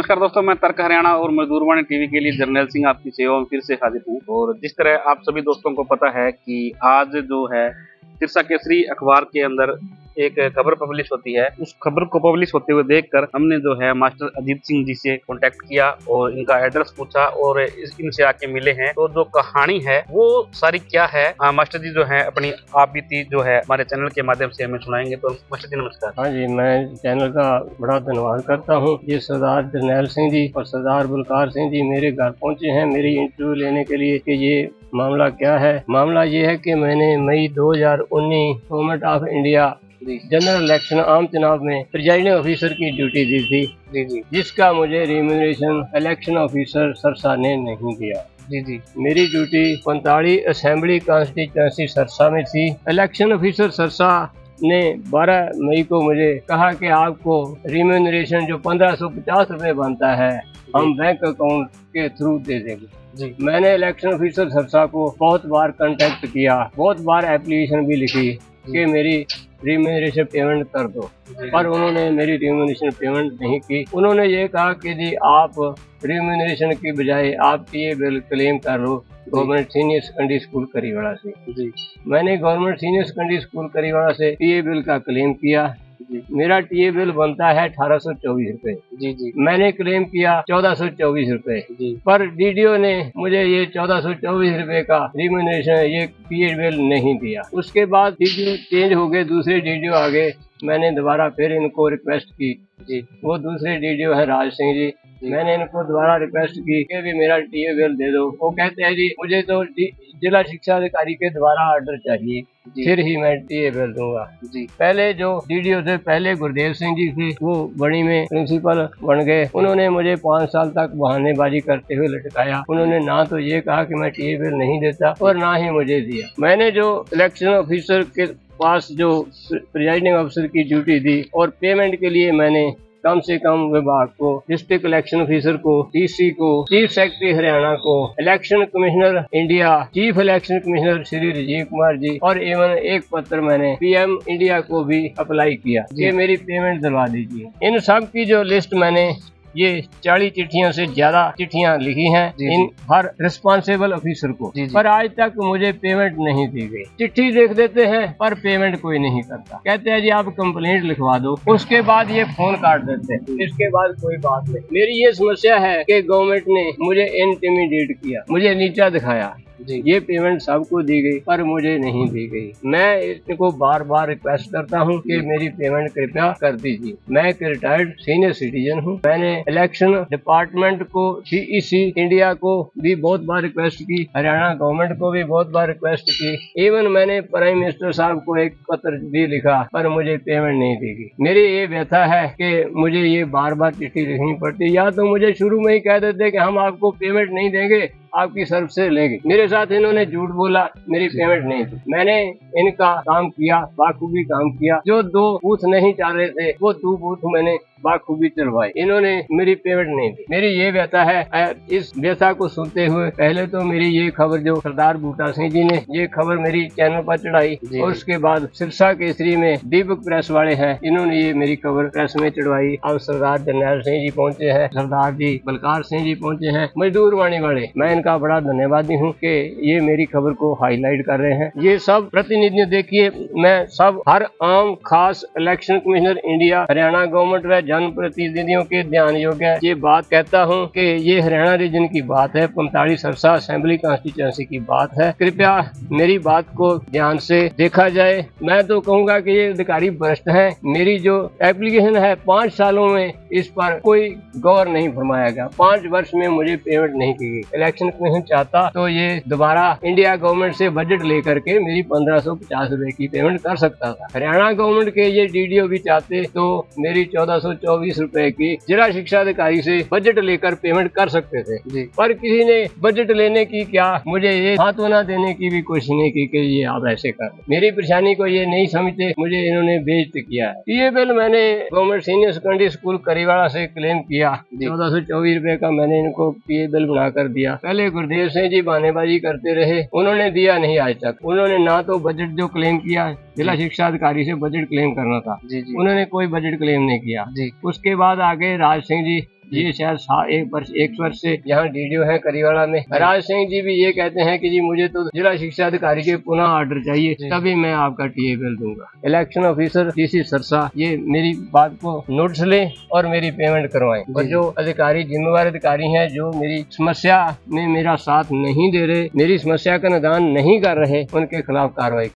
नमस्कार दोस्तों, मैं तर्क हरियाणा और मजदूर वाणी टीवी के लिए जर्नैल सिंह आपकी सेवा में फिर से हाजिर हूँ। और जिस तरह आप सभी दोस्तों को पता है कि आज जो है सिरसा केसरी अखबार के अंदर एक खबर पब्लिश होती है, उस खबर को पब्लिश होते हुए देखकर हमने जो है मास्टर अजीत सिंह जी से कांटेक्ट किया और इनका एड्रेस पूछा और इनसे आके मिले हैं। तो जो कहानी है वो सारी क्या है, मास्टर जी जो है अपनी आप बीती जो है हमारे चैनल के माध्यम से हमें सुनाएंगे। तो मास्टर जी नमस्कार। हाँ जी, मैं चैनल का बड़ा धन्यवाद करता हूँ। ये सरदार जरनैल सिंह जी और सरदार बलकार सिंह जी मेरे घर पहुँचे हैं मेरी इंटरव्यू लेने के लिए कि ये मामला क्या है। मामला ये है कि मैंने मई 2019 government of India general election आम चुनाव में प्रिजाइडिंग ऑफिसर की ड्यूटी दी थी, जिसका मुझे रिम्यूनरेशन इलेक्शन ऑफिसर सरसा ने नहीं दिया। मेरी ड्यूटी 45 असेंबली कॉन्स्टिट्यूंसी सरसा में थी। इलेक्शन ऑफिसर सरसा ने 12 मई को मुझे कहा कि आपको रिम्यूनरेशन जो 1550 रुपए बनता है हम बैंक अकाउंट के थ्रू दे देंगे। मैंने इलेक्शन ऑफिसर सरसा को बहुत बार कांटेक्ट किया, बहुत बार एप्लीकेशन भी लिखी कि मेरी रिम्यूनरेशन पेमेंट कर दो, पर उन्होंने मेरी रिम्यूनरेशन पेमेंट नहीं की। उन्होंने ये कहा कि जी आप रिम्यूनरेशन की बजाय आप टीए बिल क्लेम कर लो गवर्नमेंट सीनियर सेकेंडरी स्कूल करीवाड़ा से। मैंने गवर्नमेंट सीनियर सेकेंडरी स्कूल करीवाड़ा से टीए बिल का क्लेम किया। मेरा टीए बिल बनता है 1824 रुपए। मैंने क्लेम किया 1424 रुपए, पर डीडीओ ने मुझे ये 1424 रुपए का रिम्यूनरेशन ये टीए बिल नहीं दिया। उसके बाद डीडीओ चेंज हो गए, दूसरे डीडीओ आ गए। मैंने दोबारा फिर इनको रिक्वेस्ट की, वो दूसरे डीडीओ है राज सिंह जी। मैंने इनको दोबारा रिक्वेस्ट की कि भी मेरा टीए बिल दे दो। वो कहते हैं जी मुझे तो जिला शिक्षा अधिकारी के द्वारा ऑर्डर चाहिए, फिर ही मैं टीए बिल दूंगा। पहले जो डीडीओ थे, पहले गुरदेव सिंह जी थे, वो बड़ी में प्रिंसिपल बन गए। उन्होंने मुझे 5 साल तक बहानेबाजी करते हुए लटकाया। उन्होंने ना तो ये कहा कि मैं टीए बिल नहीं देता और ना ही मुझे दिया। मैंने जो इलेक्शन ऑफिसर के पास जो प्रिजाइडिंग ऑफिसर की ड्यूटी दी और पेमेंट के लिए मैंने कम से कम विभाग को, डिस्ट्रिक्ट इलेक्शन ऑफिसर को, डीसी को, चीफ सेक्रेटरी हरियाणा को, election commissioner India, chief election commissioner Shri Rajeev Kumar ji और एवं एक पत्र मैंने पीएम इंडिया को भी अप्लाई किया कि मेरी पेमेंट दिलवा दीजिए। इन सब की जो लिस्ट मैंने ये 40 चिट्ठियों से ज्यादा चिट्ठियां लिखी हैं इन हर रिस्पॉन्सिबल ऑफिसर को, पर आज तक मुझे पेमेंट नहीं दी गई। चिट्ठी देख देते हैं पर पेमेंट कोई नहीं करता। कहते हैं जी आप कंप्लेंट लिखवा दो, उसके बाद ये फोन काट देते हैं, इसके बाद कोई बात नहीं। मेरी ये समस्या है कि गवर्नमेंट ने मुझे इंटिमिडेट किया, मुझे नीचा दिखाया। ये पेमेंट सबको दी गई पर मुझे नहीं दी गई। मैं इनको बार बार रिक्वेस्ट करता हूँ कि मेरी पेमेंट कृपया कर दीजिए। मैं एक रिटायर्ड सीनियर सिटीजन हूँ। मैंने इलेक्शन डिपार्टमेंट को, सीईसी इंडिया को भी बहुत बार रिक्वेस्ट की, हरियाणा गवर्नमेंट को भी बहुत बार रिक्वेस्ट की, इवन मैंने प्राइम मिनिस्टर साहब को एक पत्र भी लिखा, पर मुझे पेमेंट नहीं दी गई। मेरी ये व्यथा है कि मुझे ये बार बार चिट्ठी लिखनी पड़ती। या तो मुझे शुरू में ही कह देते कि हम आपको पेमेंट नहीं देंगे, आपकी सर्व से लेंगे। मेरे साथ इन्होंने झूठ बोला, मेरी पेमेंट नहीं दी। मैंने इनका काम किया, बाखूबी काम किया। जो 2 बूथ नहीं चाह रहे थे वो 2 बूथ मैंने बाखूबी चलवाई। इन्होंने मेरी पेमेंट नहीं दी। मेरी ये व्यथा है। इस व्यथा को सुनते हुए पहले तो मेरी ये खबर जो सरदार बूटा सिंह जी ने ये खबर मेरी चैनल पर चढ़ाई और उसके बाद सिरसा केसरी में दीपक प्रेस वाले हैं, इन्होंने ये मेरी खबर प्रेस में चढ़वाई। अब सरदार जरनैल सिंह जी पहुंचे हैं, सरदार जी बलकार सिंह जी पहुंचे हैं, मजदूर वाणी वाले। मैं इनका बड़ा धन्यवादी हूँ कि ये मेरी खबर को हाईलाइट कर रहे हैं। ये सब प्रतिनिधियों, देखिए मैं सब हर आम खास election commissioner India, Haryana government व जन प्रतिनिधियों के ध्यान योग्य है। ये बात कहता हूँ कि ये हरियाणा रीजन की बात है, 45 सरसा असेंबली कॉन्स्टिट्यूंसी की बात है। कृपया मेरी बात को ध्यान से देखा जाए। मैं तो कहूँगा कि ये अधिकारी भ्रष्ट हैं। मेरी जो एप्लीकेशन है 5 सालों में इस पर कोई गौर नहीं फरमाया गया। 5 वर्ष में मुझे पेमेंट नहीं की गई। इलेक्शन कमीशन चाहता तो ये दोबारा इंडिया गवर्नमेंट से बजट लेकर के मेरी 1550 रुपए की पेमेंट कर सकता था। हरियाणा गवर्नमेंट के ये डीडीओ भी चाहते तो मेरी 1424 रुपए की जिला शिक्षा अधिकारी से बजट लेकर पेमेंट कर सकते थे, पर किसी ने बजट लेने की क्या मुझे ये सांत्वना देने की भी कोशिश नहीं की कि ये आप ऐसे कर। मेरी परेशानी को ये नहीं समझते, मुझे इन्होंने बेइज्जत किया है। ये बिल मैंने गवर्नमेंट सीनियर सेकेंडरी स्कूल करीवाड़ा से क्लेम किया, 1424 रुपए का मैंने इनको ये बिल बना कर दिया। पहले गुरदेव सिंह जी बहानेबाजी करते रहे, उन्होंने दिया नहीं आज तक। उन्होंने ना तो बजट जो क्लेम किया, जिला शिक्षा अधिकारी से बजट क्लेम करना था, उन्होंने कोई बजट क्लेम नहीं किया। उसके बाद आगे राज सिंह जी ये शायद एक वर्ष से यहाँ डीडीओ है करीवाड़ा में। राज सिंह जी भी ये कहते हैं कि जी मुझे तो जिला शिक्षा अधिकारी के पुनः ऑर्डर चाहिए, तभी मैं आपका टीए बिल दूंगा। इलेक्शन ऑफिसर डीसी सरसा ये मेरी बात को नोटिस लें और मेरी पेमेंट करवाएं, और जो अधिकारी जिम्मेवार अधिकारी हैं जो मेरी समस्या में मेरा साथ नहीं दे रहे, मेरी समस्या का निदान नहीं कर रहे, उनके खिलाफ कार्रवाई